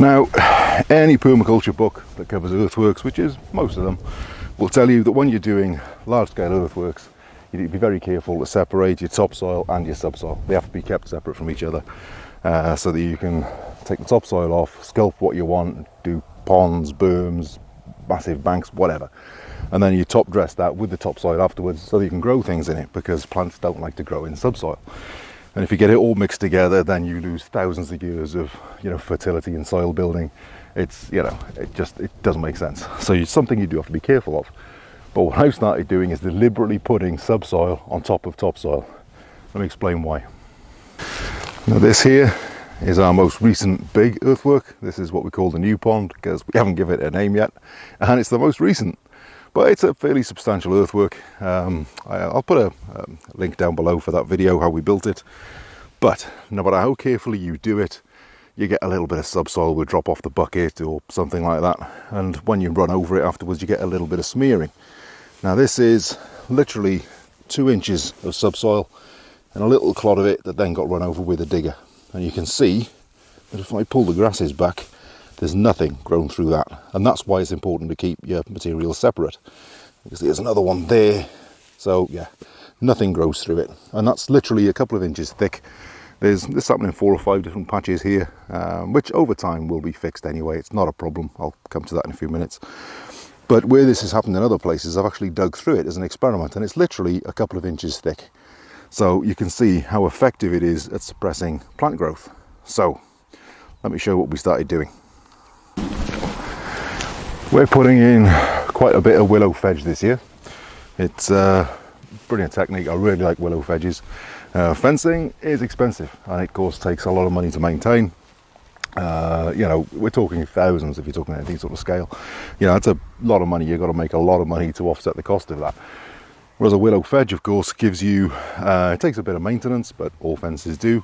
Now, any permaculture book that covers earthworks, which is most of them, will tell you that when you're doing large-scale earthworks, you need to be very careful to separate your topsoil and your subsoil. They have to be kept separate from each other so that you can take the topsoil off, sculpt what you want, do ponds, berms, massive banks, whatever. And then you top dress that with the topsoil afterwards so that you can grow things in it, because plants don't like to grow in subsoil. And if you get it all mixed together, then you lose thousands of years of, fertility and soil building. It's, it doesn't make sense. So it's something you do have to be careful of. But what I've started doing is deliberately putting subsoil on top of topsoil. Let me explain why. Now this here is our most recent big earthwork. This is what we call the new pond, because we haven't given it a name yet, and it's the most recent. But it's a fairly substantial earthwork. I'll put a link down below for that video, how we built it. But no matter how carefully you do it, you get a little bit of subsoil will drop off the bucket or something like that. And when you run over it afterwards, you get a little bit of smearing. Now this is literally 2 inches of subsoil and a little clod of it that then got run over with a digger. And you can see that if I pull the grasses back, there's nothing grown through that. And that's why it's important to keep your materials separate. Because there's another one there. So yeah, nothing grows through it. And that's literally a couple of inches thick. There's happening in 4 or 5 different patches here, which over time will be fixed anyway. It's not a problem. I'll come to that in a few minutes. But where this has happened in other places, I've actually dug through it as an experiment, and it's literally a couple of inches thick. So you can see how effective it is at suppressing plant growth. So let me show you what we started doing. We're putting in quite a bit of willow fedge this year. It's a brilliant technique. I really like willow fedges. Fencing is expensive, and it of course takes a lot of money to maintain. We're talking thousands if you're talking at any sort of scale. It's a lot of money. You've got to make a lot of money to offset the cost of that. Whereas a willow fedge, of course, gives you, it takes a bit of maintenance, but all fences do.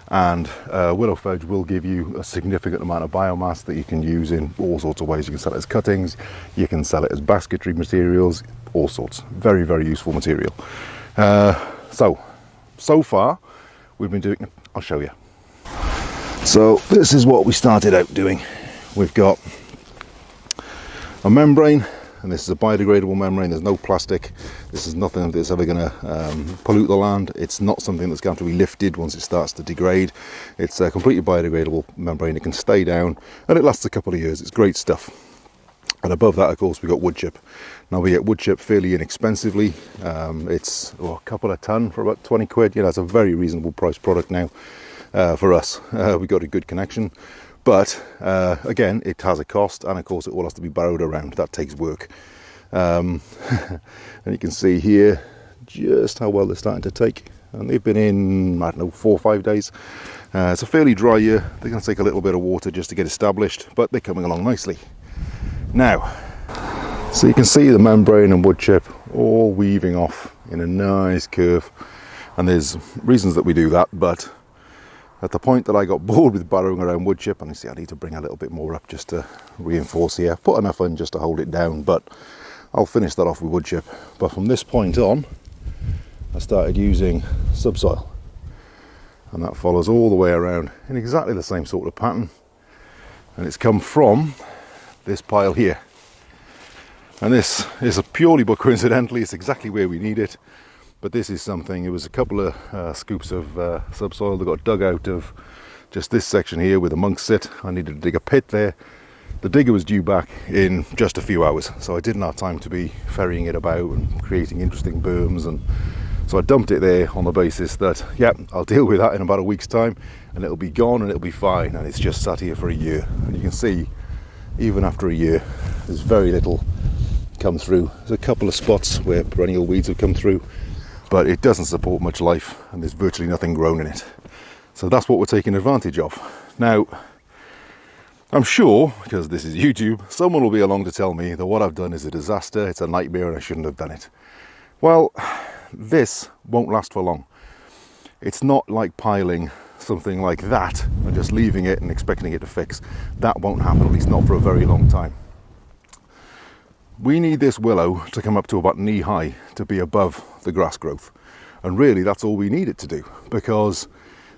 And willow fedge will give you a significant amount of biomass that you can use in all sorts of ways. You can sell it as cuttings, you can sell it as basketry materials, all sorts. Very, very useful material. So far, we've been doing, I'll show you. So this is what we started out doing. We've got a membrane, and this is a biodegradable membrane. There's no plastic. This is nothing that's ever going to pollute the land. It's not something that's going to be lifted once it starts to degrade. It's a completely biodegradable membrane. It can stay down, and it lasts a couple of years. It's great stuff. And above that, of course, we've got wood chip. Now we get wood chip fairly inexpensively. It's a couple of ton for about 20 quid. It's a very reasonable price product now for us. We've got a good connection. But again, it has a cost, and of course it all has to be barrowed around. That takes work. And you can see here just how well they're starting to take. And they've been in, 4 or 5 days. It's a fairly dry year. They're going to take a little bit of water just to get established, but they're coming along nicely. Now, so you can see the membrane and wood chip all weaving off in a nice curve. And there's reasons that we do that, but at the point that I got bored with barrowing around wood chip, and you see I need to bring a little bit more up just to reinforce here. Put enough in just to hold it down, but I'll finish that off with wood chip. But from this point on, I started using subsoil. And that follows all the way around in exactly the same sort of pattern. And it's come from this pile here. And this is purely but coincidentally, it's exactly where we need it. But this is something, it was a couple of scoops of subsoil that got dug out of just this section here where the monks sit. I needed to dig a pit there. The digger was due back in just a few hours, so I didn't have time to be ferrying it about and creating interesting berms. And so I dumped it there on the basis that, I'll deal with that in about a week's time, and it'll be gone and it'll be fine. And it's just sat here for a year. And you can see, even after a year, there's very little come through. There's a couple of spots where perennial weeds have come through, but it doesn't support much life, and there's virtually nothing grown in it. So that's what we're taking advantage of. Now, I'm sure, because this is YouTube, someone will be along to tell me that what I've done is a disaster, it's a nightmare, and I shouldn't have done it. Well, this won't last for long. It's not like piling something like that and just leaving it and expecting it to fix. That won't happen, at least not for a very long time. We need this willow to come up to about knee high to be above the grass growth. And really that's all we need it to do, because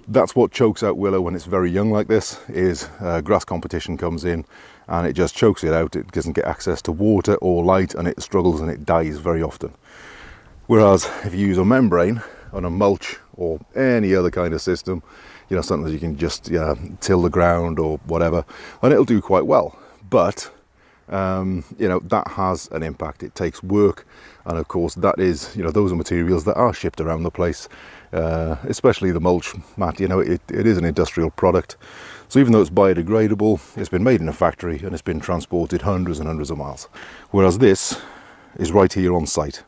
That's what chokes out willow when it's very young like this, is grass competition comes in and it just chokes it out. It doesn't get access to water or light, and it struggles and it dies very often. Whereas if you use a membrane on a mulch or any other kind of system, you know, something that you can just till the ground or whatever, and it'll do quite well. But you know, that has an impact. It takes work, and of course that is, you know, those are materials that are shipped around the place, especially the mulch mat. You know, it is an industrial product, so even though it's biodegradable, it's been made in a factory and it's been transported hundreds and hundreds of miles. Whereas this is right here on site.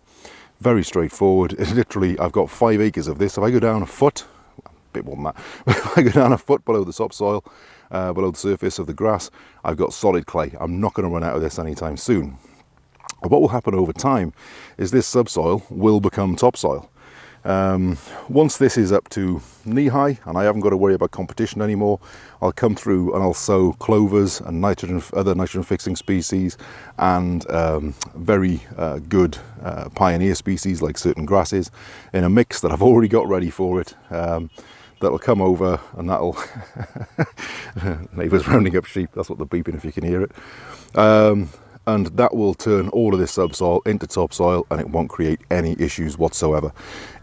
Very straightforward. It's literally, I've got 5 acres of this. If I go down a foot, a bit more than that, if I go down a foot below the topsoil, below the surface of the grass, I've got solid clay. I'm not going to run out of this anytime soon. What will happen over time is this subsoil will become topsoil. Once this is up to knee high and I haven't got to worry about competition anymore, I'll come through and I'll sow clovers and other nitrogen fixing species, and very good pioneer species like certain grasses in a mix that I've already got ready for it. That'll come over, and that'll neighbours rounding up sheep, that's what they're beeping if you can hear it. And that will turn all of this subsoil into topsoil, and it won't create any issues whatsoever.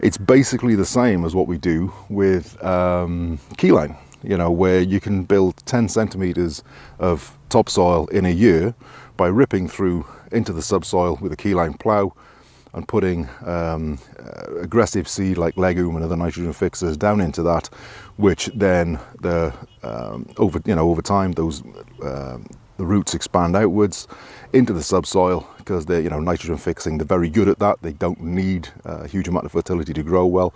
It's basically the same as what we do with keyline, you know, where you can build 10 centimeters of topsoil in a year by ripping through into the subsoil with a keyline plough and putting aggressive seed like legume and other nitrogen fixers down into that, which then over time those the roots expand outwards into the subsoil, because they're, you know, nitrogen fixing, they're very good at that. They don't need a huge amount of fertility to grow well.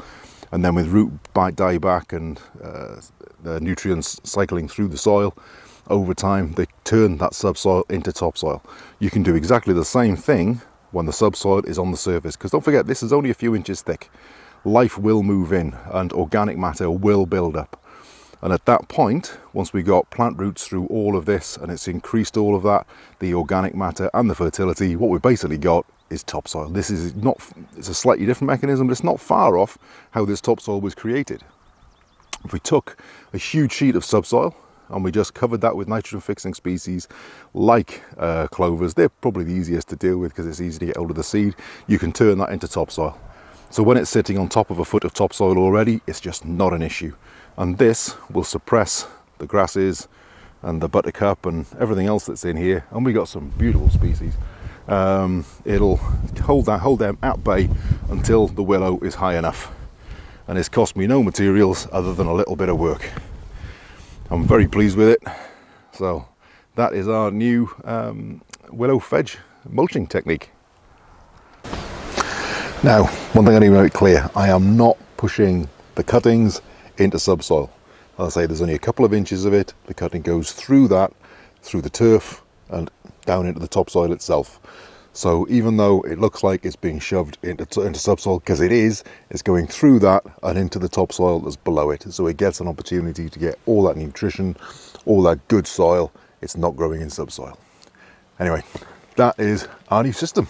And then with root dieback and the nutrients cycling through the soil, over time they turn that subsoil into topsoil. You can do exactly the same thing when the subsoil is on the surface, because don't forget, this is only a few inches thick. Life will move in and organic matter will build up. And at that point, once we got plant roots through all of this and it's increased all of that, the organic matter and the fertility, what we've basically got is topsoil. This is not, it's a slightly different mechanism, but it's not far off how this topsoil was created. If we took a huge sheet of subsoil and we just covered that with nitrogen fixing species like clovers, they're probably the easiest to deal with because it's easy to get hold of the seed. You can turn that into topsoil. So when it's sitting on top of a foot of topsoil already, it's just not an issue. And this will suppress the grasses and the buttercup and everything else that's in here. And we got some beautiful species. It'll hold them at bay until the willow is high enough. And it's cost me no materials other than a little bit of work. I'm very pleased with it. So that is our new willow fedge mulching technique. Now, one thing I need to make clear, I am not pushing the cuttings into subsoil. I'll say there's only a couple of inches of it. The cutting goes through that, through the turf and down into the topsoil itself. So even though it looks like it's being shoved into subsoil, because it is, it's going through that and into the topsoil that's below it. So it gets an opportunity to get all that nutrition, all that good soil. It's not growing in subsoil. Anyway, that is our new system.